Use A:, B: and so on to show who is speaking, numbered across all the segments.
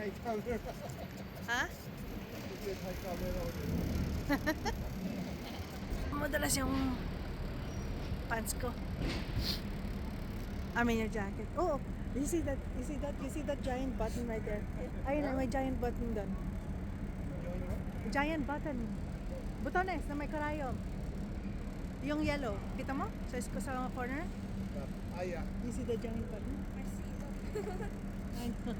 A: high color.
B: Ha?
A: Get high color order.
B: Madalas yung pants ko. I mean your jacket. Oh, you see that? You see that? You see that giant button right there? Ayun, may giant button doon. Giant button. Butones na may karayom. Yung yellow. Kita mo? Sa corner?
A: Ah, yeah.
B: You see the giant button? I see that. I know.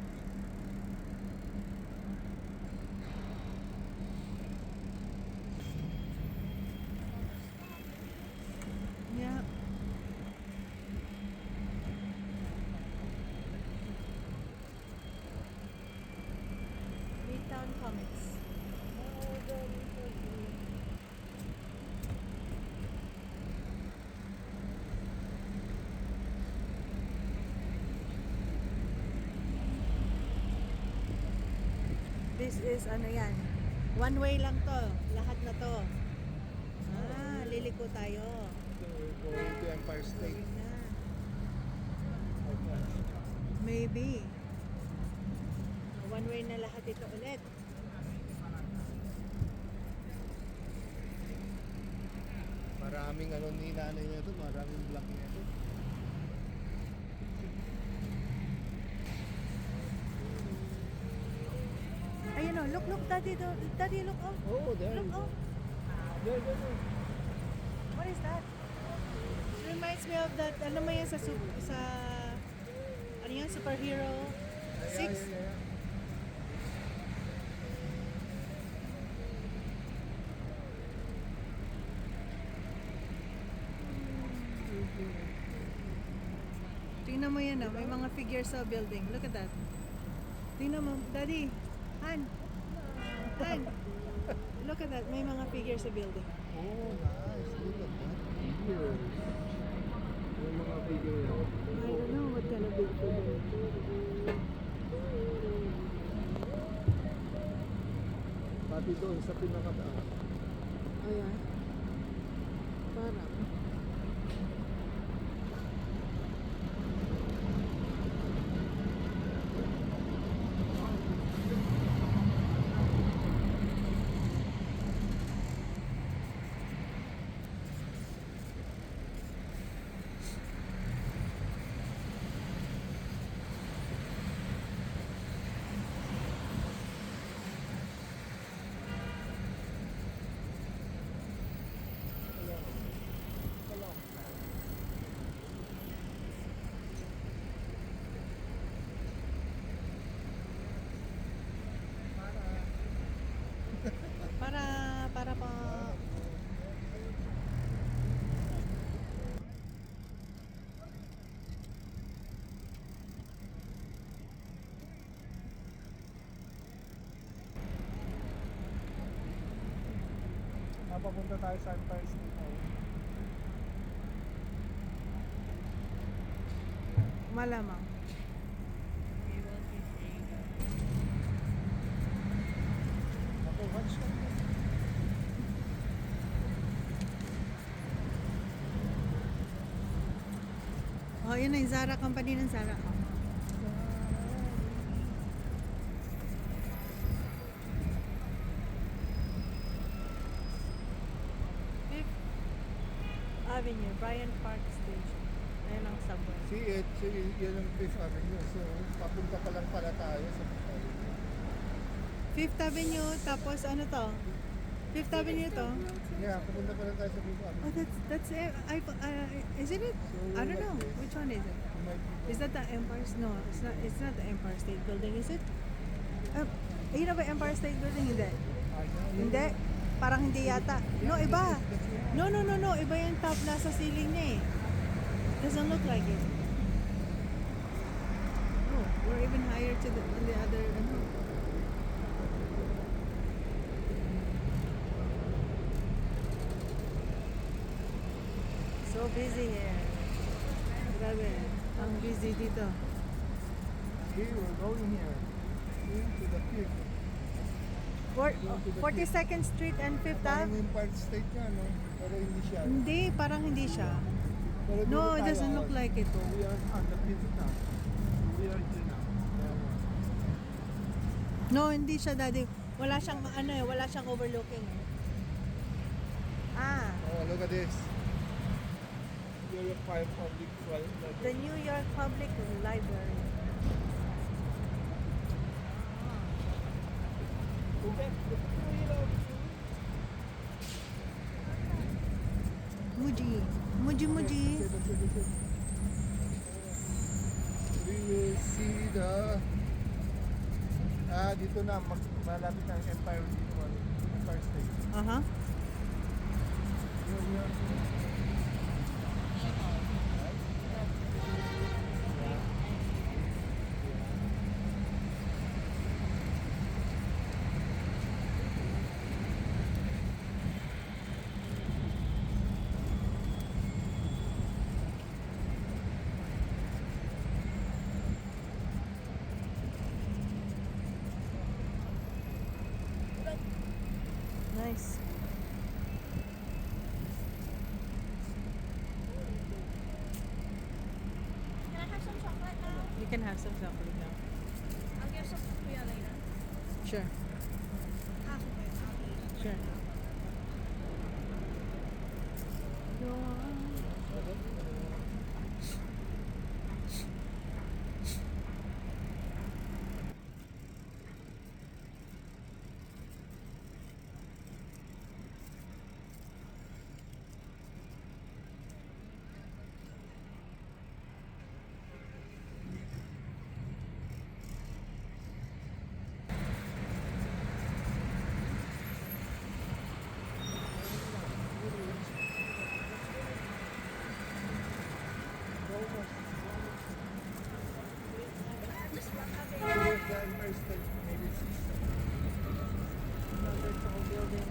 B: Yeah. Midtown Comics. This is ano yan? One way lang to. Lahat na to. Ah, liliko tayo.
A: So we're going to Empire State.
B: Going na. Maybe. One way na lahat ito ulit.
A: Maraming ano ni nanay niya ito, maraming block niya ito.
B: Ayun o, look, daddy, daddy, look, oh.
A: Oh, there.
B: Look, oh.
A: There.
B: What is that? It reminds me of that, ano mo yan sa ano yan, superhero 6?
A: Yeah.
B: Tingnan mo yan may mga figures sa building. Look at that. Tingnan mo, daddy, Han. Look at that, may mga figures sa building.
A: Oh, nice. Look at that. Figures. Yung mga figure.
B: I don't know what kind of big figure.
A: Pati doon sa pinakataas.
B: Ayan. Parang. Para pa
A: Papunta tayo sa Empire State.
B: malamang.
A: Ako, watch ka.
B: Oh, yun na yung Zara company ng Zara. Fifth Avenue, Bryant Park Station. Ayun ang subway.
A: See it, yan ang Fifth Avenue. So, papunta pa lang pala tayo sa Fifth Avenue.
B: Fifth Avenue, tapos ano to? Fifth Avenue to?
A: Yeah, papunta pa lang tayo sa Fifth Avenue.
B: Oh, that's it. Isn't it? I don't know. Which one is it?
A: You might be
B: Is that the Empire? No, it's not. It's not the Empire State Building, is it? Yun na ba Empire State Building? Hindi. Hindi. Parang hindi yata. No, iba. No. Iba yung top nasa ceiling niya eh. Doesn't look like it. Oh, we're even higher to the other. So busy here. Grabe. Ang busy dito.
A: Here, we're going here. Into the Fifth.
B: 42nd Street and 5th
A: Parang
B: Ave?
A: yung Empire State nga, no? Pero hindi siya.
B: Hindi, parang hindi siya.
A: Pero dito
B: No, it
A: tayo,
B: doesn't look like it.
A: We are on the Fifth now. We are here now.
B: No, hindi siya, Daddy. Wala siyang, ano eh, wala siyang overlooking. Eh. Ah,
A: Oh, look at this. New York Public Library.
B: the New York Public Library. Muji. Muji Muji.
A: We will see the dito na malapit ang Empire dito, Empire State.
B: Aha.
A: Here we are.
B: Nice.
C: Can I have some chocolate now?
B: You can have some chocolate now.
C: I'll give some to Priya later.
B: Sure.
C: Half of it, I'll eat.
B: Sure.
A: Here's the Empire State. Maybe it's
B: Another tall building.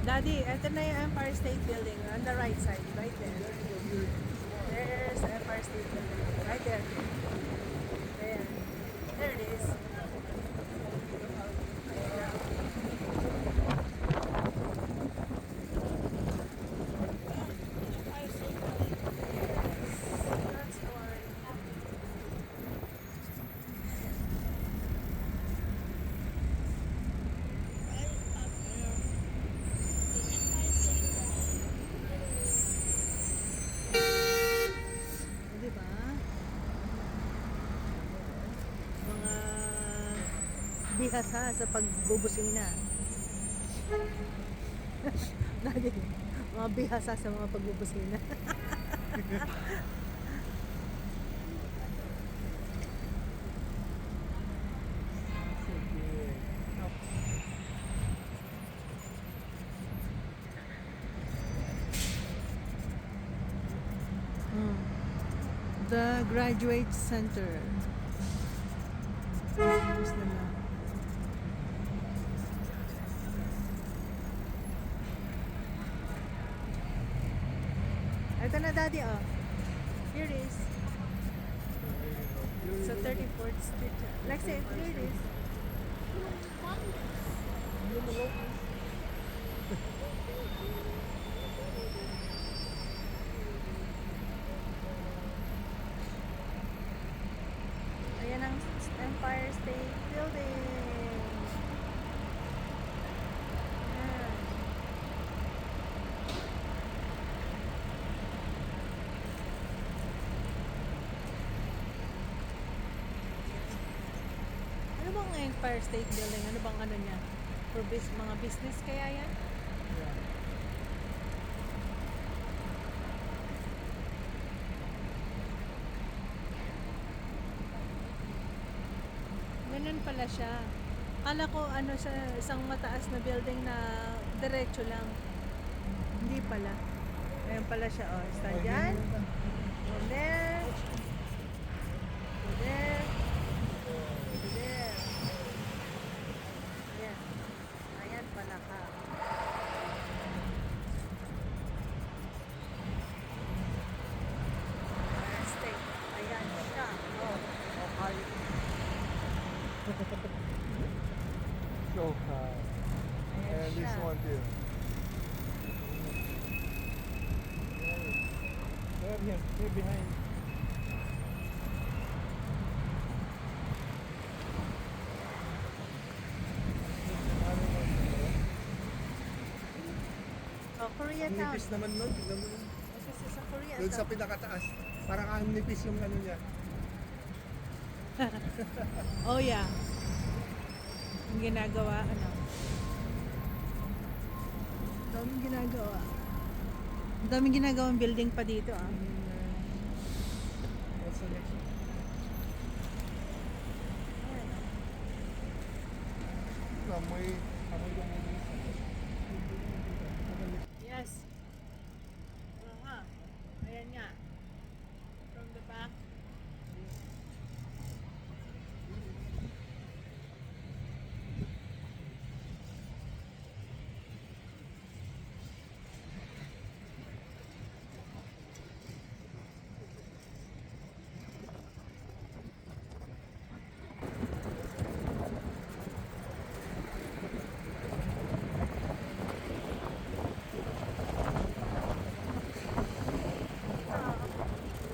B: Daddy, ito na yung Empire State Building on the right side, right there. There's the Empire State Building, right there. There. There it is. That's our di ba? Mga bihasa sa pagbubusina. Lagi, mga bihasa sa mga pagbubusina. The Graduate Center. Tapos na lang. Ito na, Daddy, oh. Here it is. Sa 34th Street. Lexi, here it is. Ayan ang Empire State Building. Ayan. Ano bang Empire State Building? Ano bang ano niya? For mga business kaya yan? Ganun pala siya. Kala ko ano sa isang mataas na building na diretso lang. Hindi pala. Ayan pala siya. Oh, stand dyan. Go there. Go there. Go there. Ayan. Ayan pala ka. Ayan, stay. Ayan siya. Oh. Okay.
A: so high.
B: Ayan
A: And this
B: siya.
A: one too. There him, here behind.
B: Oh,
A: Ang
B: Koreatown.
A: nipis naman nun, tignan mo yun.
B: This is sa
A: Doon sa
B: Koreatown.
A: pinakataas. Parang ang nipis yung ano niya.
B: Oh yeah. Ang ginagawa, ano. Ang daming ginagawa. Ang daming ginagawang building pa dito, ah.
A: What's the next one? Amoy luminis.
B: Yes. Aha. Ayan nga. From the back.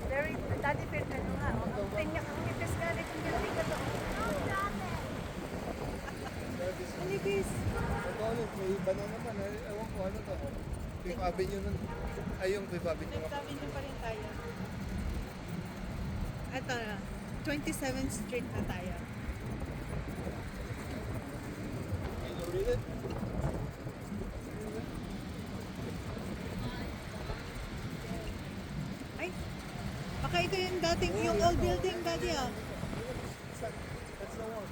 B: Very, dati ano nga, ang pinya, ang nipis nga nito yung building na to. Ang nipis.
A: Ito ulit, may iba na naman. Ewan ko ano to. Fifth Avenue nun. Ay, yung Fifth Avenue.
B: Fifth Avenue pa rin tayo. Ito na, 27th Street na tayo.
A: Can you read it?
B: Ay, baka ito yung dating, yung old building dati ah.
A: That's the one.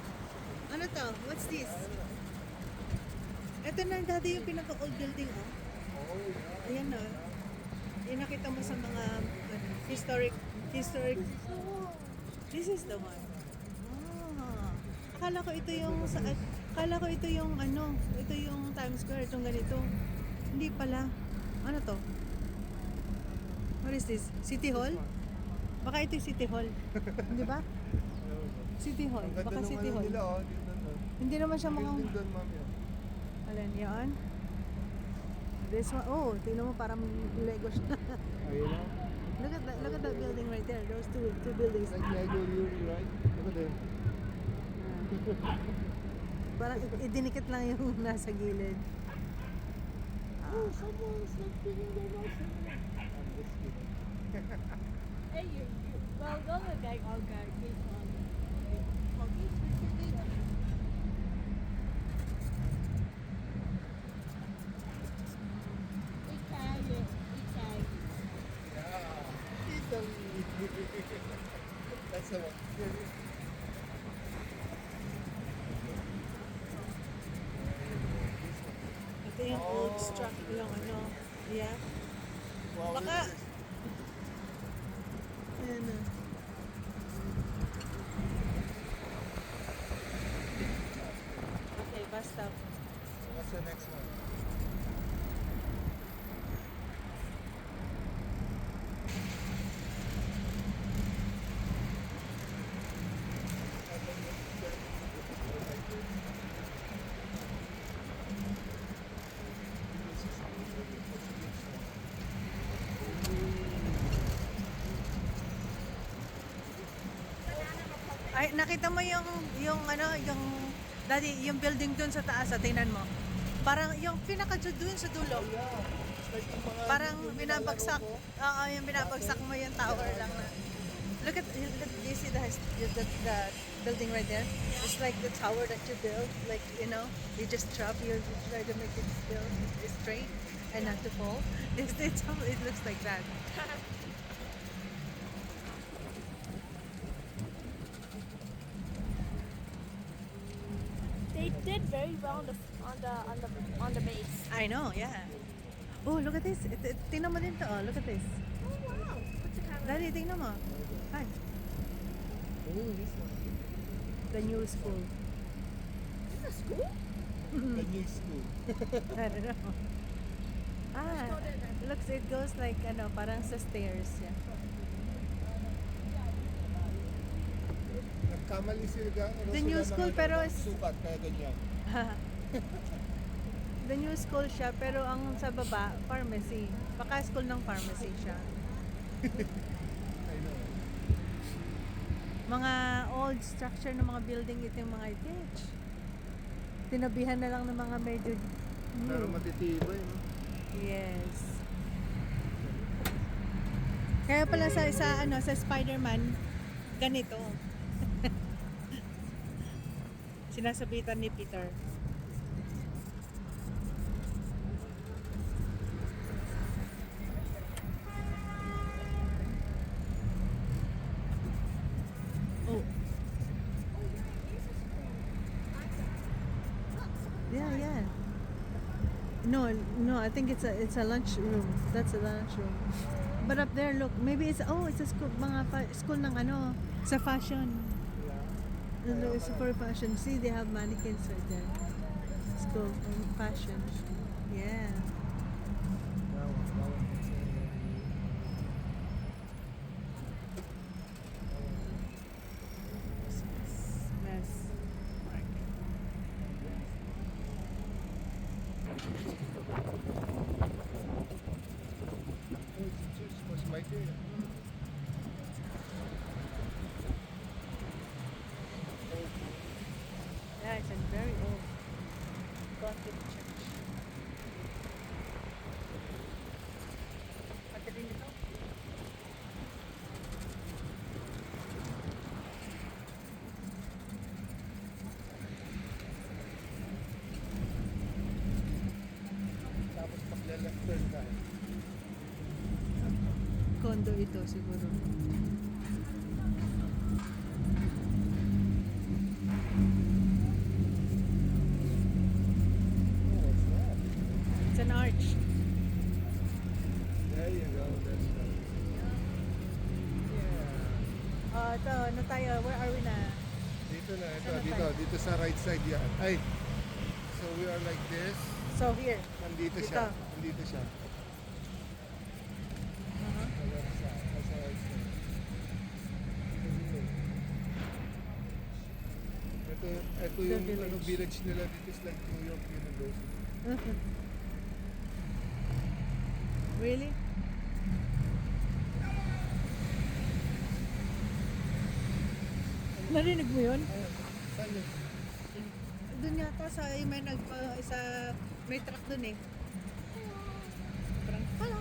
B: Ano to? What's this? Ito na dati yung pinaka-old building oh.
A: Oh, yeah.
B: Ayan na. Yung nakita mo sa mga historic. This is the one. Ah. Akala ko ito yung ito yung Times Square, itong ganito. Hindi pala. Ano to? What is this? City Hall? Baka ito yung City Hall. Di ba? City Hall.
A: Ang ganda
B: Baka
A: nung
B: City
A: ano
B: Hall.
A: nila, oh. Dito, no.
B: Hindi naman siya mukhang...
A: Building doon, ma'am, yan.
B: Alam yan. This one, oh, tingnan mo parang Lego siya.
A: Ayun na.
B: Look at that building right there. Those two buildings.
A: Like Lego Yuri, right? Look at them.
B: Parang idinikit lang yung nasa gilid.
A: Oh, someone's not picking their nose. I'm just kidding.
C: Hey, well, go the guy, all guy, this one.
A: Yeah. Italy. That's the one.
B: Ito yung old structure, yung ano. Yeah.
A: Wow,
B: Baka...
A: look at this.
B: Ayan na. Okay, basta.
A: What's the next one?
B: Ay, nakita mo yung ano, yung dati yung building doon sa taas, tingnan mo. Parang yung pinaka doon sa dulo.
A: Yeah. It's like yung mga
B: Parang
A: yung
B: binabagsak.
A: nilalaro ko.
B: Oo, yung binabagsak mo yung tower lang na. Look at, you see the building right there? It's like the tower that you build, like, you know, you just drop, you try to make it build straight and not to fall. It looks like that.
C: They did very well on the base.
B: I know, yeah. Oh, look at this. Tingnan mo din to, oh. Look at this.
C: Oh wow! Put the camera.
B: Dali, tingnan mo. Hi.
A: Oh, this one.
B: The new school.
C: Is this a school?
A: The new school.
B: I don't know. Ah, looks, it goes like, ano, parang sa stairs. Yeah.
A: Nagkamali sila.
B: The new school, pero is-
A: Sukat, kaya ganyan.
B: The new school siya, pero ang sa baba, pharmacy. Baka school ng pharmacy siya.
A: I know.
B: Mga old structure ng mga building ito yung mga itich. Tinabihan na lang ng mga medyo
A: Pero
B: new.
A: matitibay, no?
B: Yes. Kaya pala sa Spider-Man ganito. Sinasabitan ni Peter. Oh. Yeah. No, I think it's a lunch room. That's a lunch room. But up there, look, maybe it's a school, school ng ano, sa fashion.
A: Yeah.
B: It's for fashion. See, they have mannequins right there. School fashion. Yeah.
A: That one.
B: Mess.
A: Was right there.
B: Yeah, it's a very old Gothic church. Pati rin ito.
A: Tapos pag-left turn tayo.
B: Condo ito siguro.
A: Oh, what's that?
B: It's an arch.
A: There you go. That's right. Yeah.
B: Ito, ano tayo? Where are we na?
A: Dito na, ito,
B: Saan na
A: dito,
B: tayo?
A: dito sa right side yan. Ay, so we are like this.
B: So here.
A: Nandito
B: Dito.
A: siya. Nandito siya.
B: Uh-huh.
A: Sa left side. Sa right side. Ito
B: The
A: yung
B: village.
A: village nila dito is like New York University.
B: Really? Narinig mo yun?
A: Ayun. Saan yun?
B: Doon yata sa may truck doon eh. Parang hello.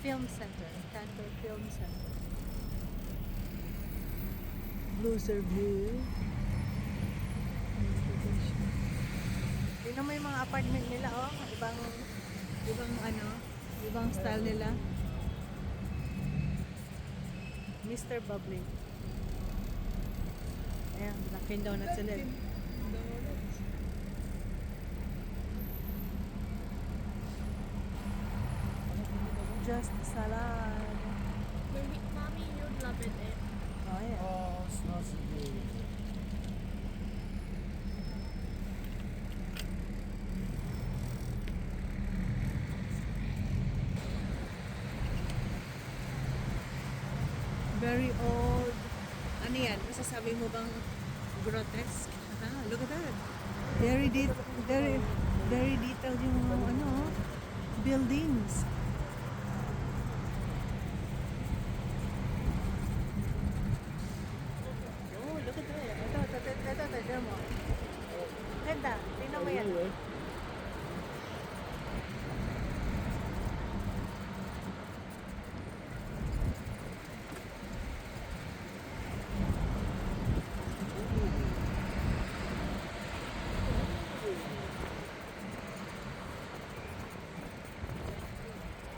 B: Film Center, Cantor Film Center. Loser View. Tingnan mo yung mga apartment nila, oh. Ibang style nila. Mr. Bubbly. Ayan, Dunkin' Donuts sila. Just salad.
C: Mommy, you'd love it.
B: Oh, yeah.
A: Oh, it's not so good.
B: Very old. Ano yan? Masasabi mo bang grotesque? Look at that. Very detailed yung buildings. Oh, look at that. Ito, tignan mo. Ganda. Tingnan mo yan.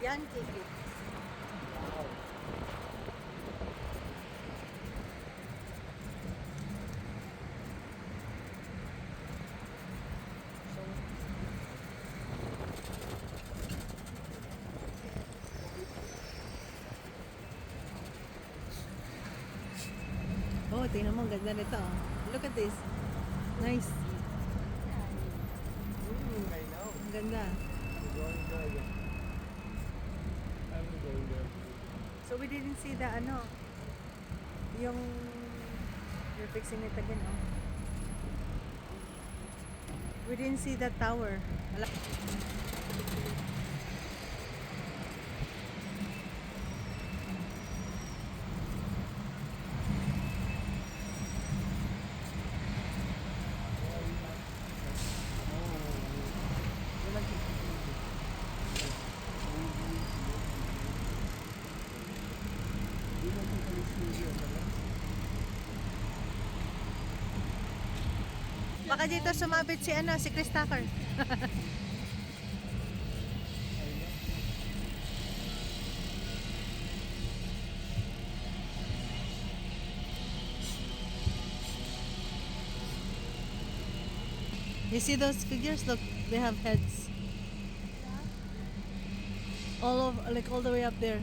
B: Yan, Kiki. Oh, tingnan mo, ang ganda nito. Look at this. Nice.
A: I know.
B: Ang ganda.
A: We're going there again. I'm going there.
B: So we didn't see the yung you're fixing it again, oh. We didn't see that tower. Wala.
A: studio pala.
B: Baka dito sumabit si ano, si Chris Tucker. You see those figures? Look, they have heads. All over, like all the way up there.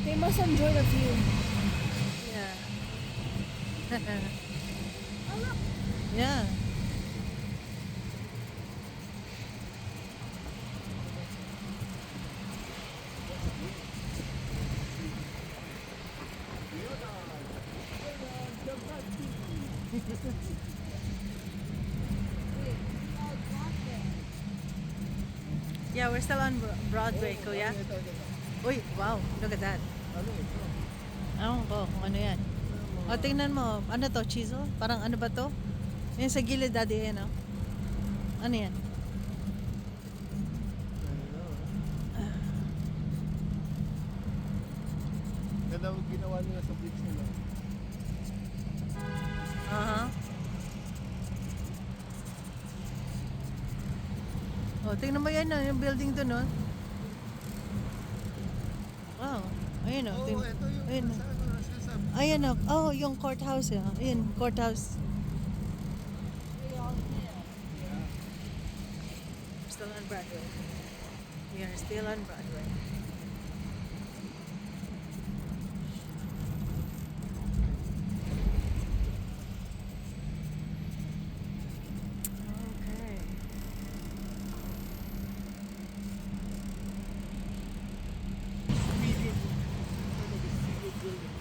C: They must enjoy the view.
B: Yeah.
C: Oh look.
B: Yeah. Yeah, we're still on Broadway, kuya.
A: Ito.
B: Uy, wow, look at that.
A: Ano ito?
B: Ewan ko kung ano yan. O, tingnan mo. Ano to? Chisel? Parang ano ba to? Yung sa gilid, daddy, yan, oh. Ano yan?
A: Ganda ang ginawa nila sa bricks nila.
B: Aha. Oh, tingnan mo yan, yung building doon, no? Wow. Ayun, oh.
A: Oo, ito yung
B: Ayun, oh.
A: sa ano, sinasabi.
B: Ayun, oh. Oh, yung courthouse, eh. Ayun, courthouse. Still on Broadway. We are still on Broadway. Okay.
A: Studio. Ano, the studio building.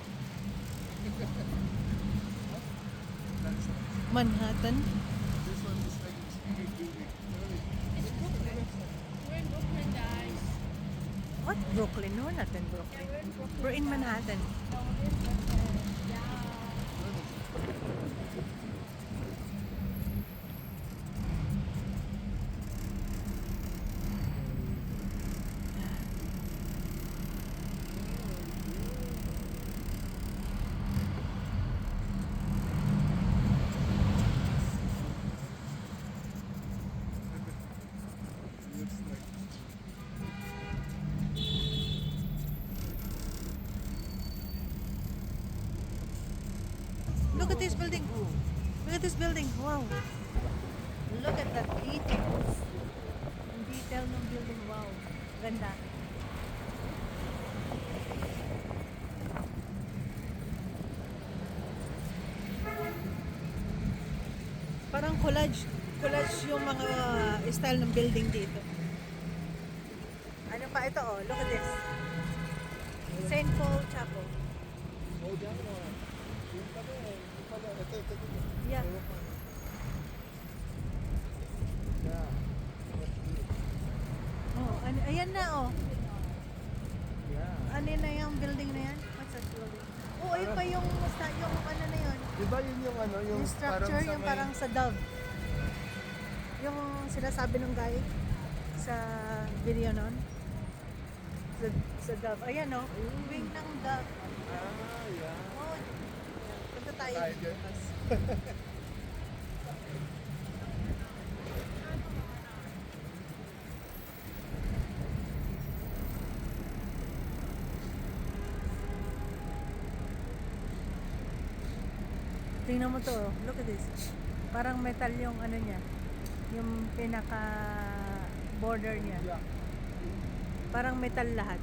A: That's
B: Manhattan.
A: this one is like a studio building.
C: It's Brooklyn. We're in Brooklyn, guys.
B: What? Brooklyn? No, not in
C: Yeah,
B: Brooklyn.
C: we're in Brooklyn.
B: We're in
C: guys.
B: Manhattan.
C: No, we're in Brooklyn. Yeah.
A: Looks like
B: Look at this building. Look at this building. Wow. Look at the details. Ang detail ng building. Wow. Ganda. Parang collage. Collage yung mga style ng building dito. Ano pa ito, oh? Look at this. St. Paul Chapel.
A: oh, dyan o. Yung pala, yung pala. Ito.
B: Yeah.
A: Yeah. That's good.
B: Oh, ayan na, oh.
A: Yeah.
B: Ano na yung building na yan? What's that building? Oh, ayun pa yung ano na yun.
A: Di ba yun yung ano, yung
B: Yung structure,
A: sa
B: yung
A: may-
B: parang sa Dove. Yung sinasabi ng guy sa video nun. Sa Dove. Ayan, oh. Wing ng Dove.
A: Ah, yeah.
B: Oh, punta tayo.
A: Tayo dyan.
B: bukas. Tingnan mo to, oh. Look at this. Parang metal yung ano niya. Yung pinaka border niya.
A: Yeah.
B: Parang metal lahat.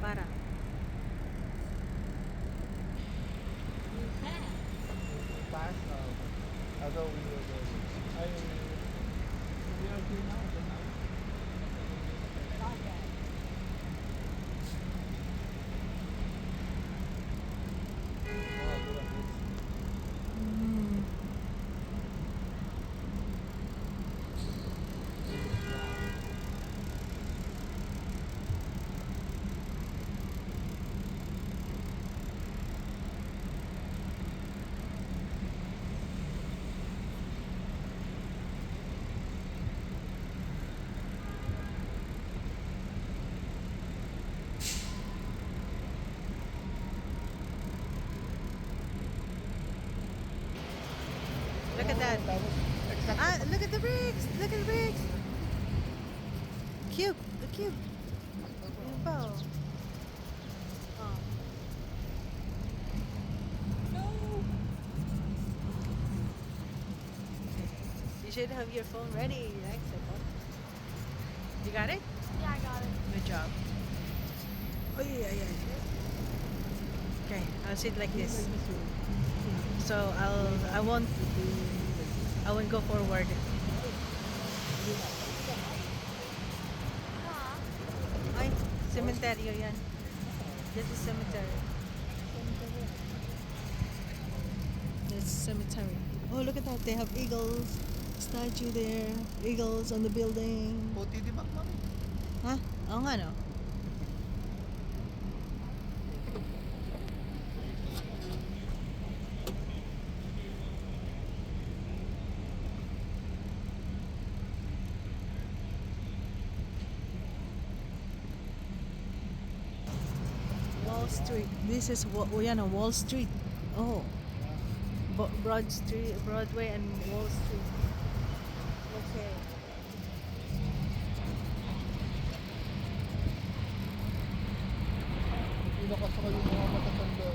B: Parang.
A: Pass. Although we were there. We are here now. Oh, look at this.
B: Mm. that.
A: Tapos, exact.
B: Ah, look at the bricks! Look at the bricks! Cube! The cube! Yun pa, oh. Oh.
C: No.
B: You should have your phone ready. You got it?
C: Yeah, I got it.
B: Good job. Oh, yeah. Okay, I'll sit like this. So I won't go forward. Ay, cementerio yan. This is cemetery. This is cemetery. Oh, look at that. They have eagles. Statue there. Eagles on the building.
A: Puti di ba, mami?
B: Ha? Oo nga, no? Wall Street. This is Wall Street. Oh. Broad Street, Broadway and Wall Street. Okay.
A: Pinakas ako yung mga matatanda.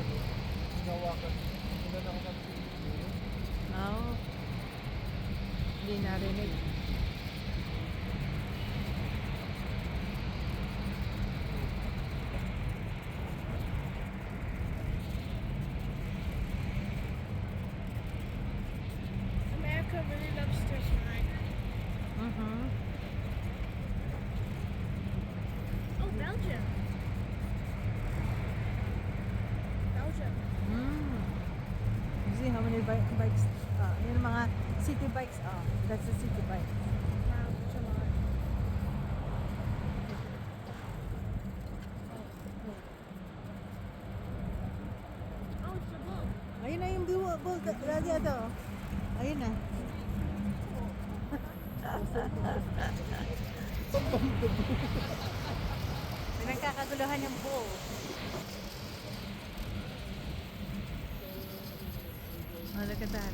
A: Hinawakan. Wala na ako nagsisiguro.
B: Oh. Hindi narinig.
C: America really loves to smile.
B: Mm-hmm.
C: Oh, Belgium. Belgium.
B: You see how many bikes? Yung mga city bikes. That's the city bike.
C: Wow, that's a lot. Oh, it's a boat.
B: Ayun na yung bull. Radya to. Ayun na. Pinagkakaguluhan yung bull. Oh, look at that.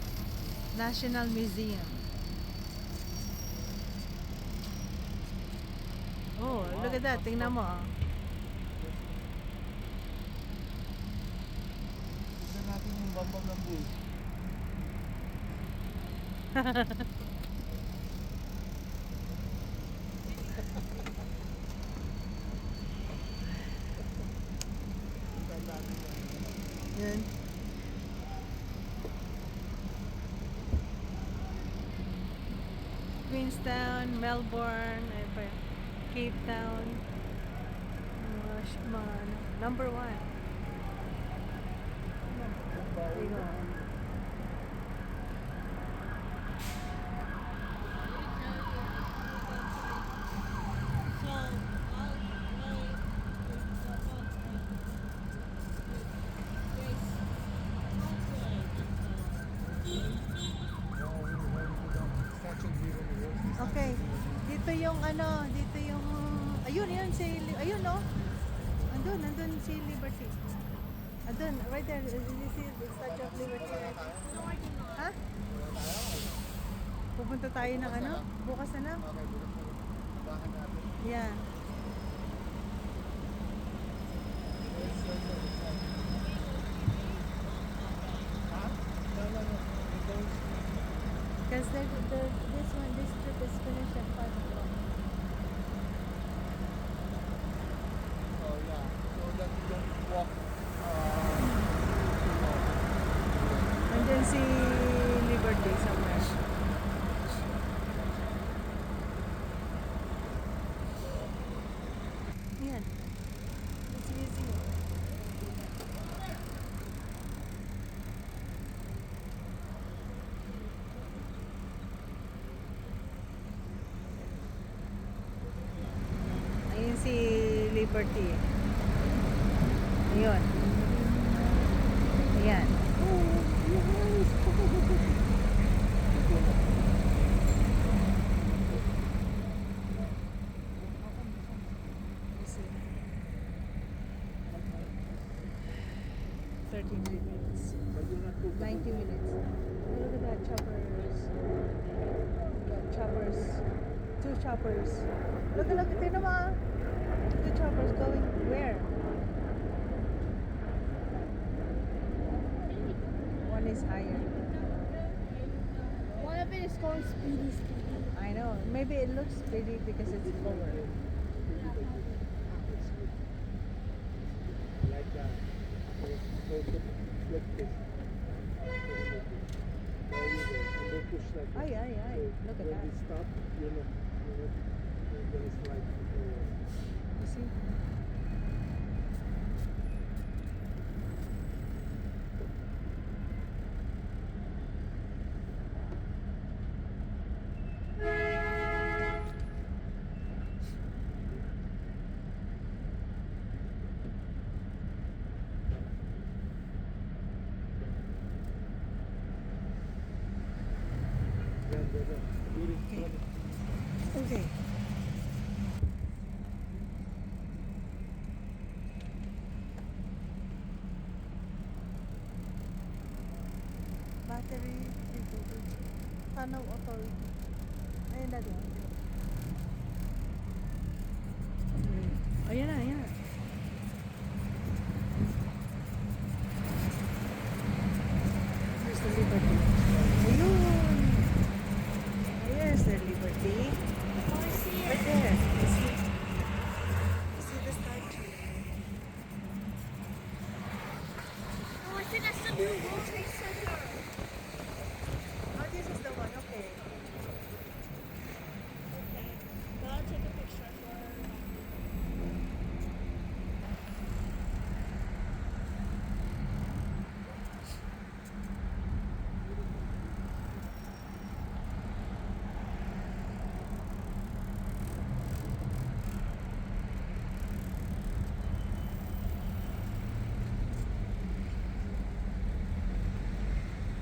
B: National Museum. Oh, look at that. Tingnan mo.
A: Tignan natin yung bambang ng bull.
B: Yun. Queenstown, Melbourne, ayun pa yun. Cape Town. Mga number 1. Okay. Dito yung ayun si ayun no. Andun si Liberty. Andun, right there. You see the Statue of Liberty, right?
C: No, I did not.
B: Ha? Pupunta tayo ng bukas na lang.
A: Okay, bukas na. Bahan natin.
B: Yeah.
A: Ha? No.
B: Because this trip is finished at 5 o'clock.
A: Oh, yeah. So that you don't walk.
B: Andun si Liberty somewhere. Yan. It's easy. Ayun si Liberty. Ayun. Ayan. Let's see. 13 minutes. 90 minutes. look at that choppers. Got choppers. 2 choppers. Look, tingnan mo ah. 2 choppers going where? One is higher.
C: One of it is going speedy.
B: I know. Maybe it looks pretty because it's lower.
A: Like that. So flip this. There you go. And then push like that.
B: Ay.
A: So
B: Look at
A: when
B: that.
A: we stop, you're not going to slide forward.
B: You see?
A: Okay.
B: Okay. Battery recovery. Tanaw Authority. Ayun na doon. Ayan na. Here's the Liberty. Ayun! Here's the Liberty.
C: Want to see
B: Right
C: it?
B: there. You see the statue?
C: Oh, I think that's the new World Trade Center.
B: Oh, this is the one. Okay.
C: Okay. Gotta take a picture for her.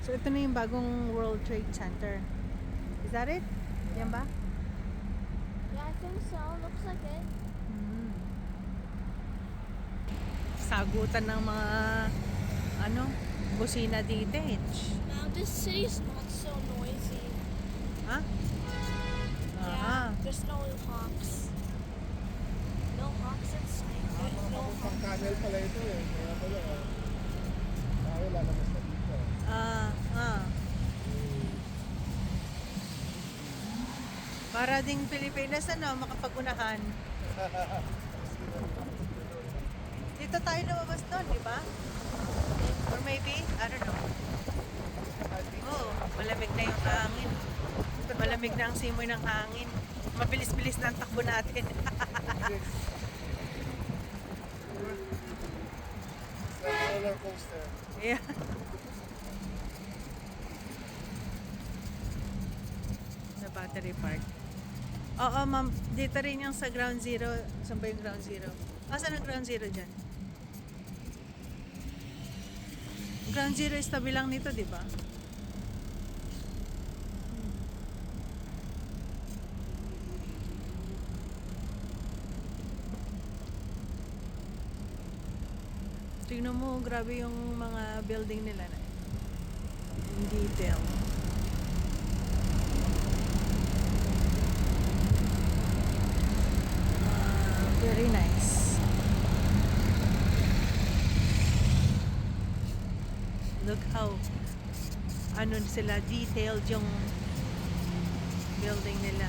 B: So, ito na yung bagong World Trade Center. Is that it? Yan ba?
C: Yeah, I think so. Looks like it.
B: Sagutan ng mga busina dito eh.
C: Now this city's not so noisy.
B: Ha?
C: Yeah, there's no honks. No honks inside. There's no honks.
A: Pang-tunnel pala ito eh. Kaya pala. Tayo lalabas na dito.
B: Para ding Pilipinas makapagunahan. Dito tayo lumabas doon, di ba? Or maybe, I don't know. Oh, malamig na yung hangin. Malamig na ang simoy ng hangin. Mabilis-bilis na ang takbo natin.
A: Roller coaster.
B: Yeah. Sa Battery Park. Oo, ma'am. Dito rin yung sa Ground Zero. Saan ba yung Ground Zero? Saan ang Ground Zero dyan? Ground Zero is tabi lang nito, di ba? Tingnan mo, grabe yung mga building nila na. In detail. Very nice. Look how sila detailed yung building nila.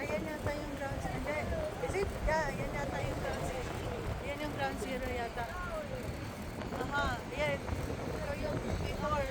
B: Ayan yata yung ground zero. Hindi. Is it? Yeah, yan yata yung ground zero. Yan yung ground zero yata. Aha, yan. So yung before,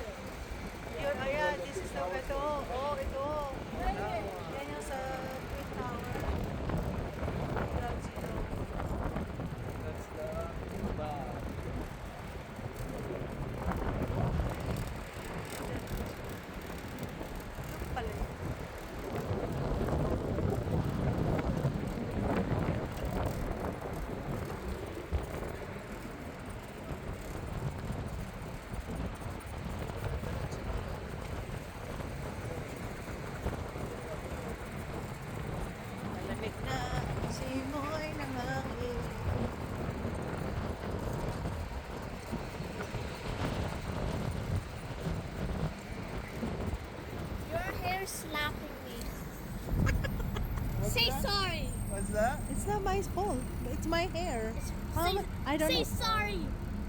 B: It's not my fault. It's my hair. I don't
C: say
B: know.
C: sorry.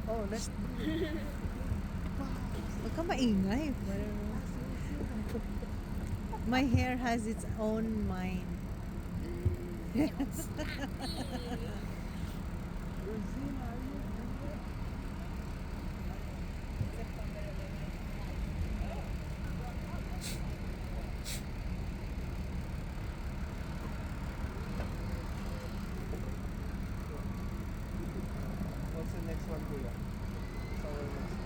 A: Oh, let's
B: Huwag ka maingay. My hair has its own mind.
A: Rosina, are you here? What's the next one, Kuya? What's our next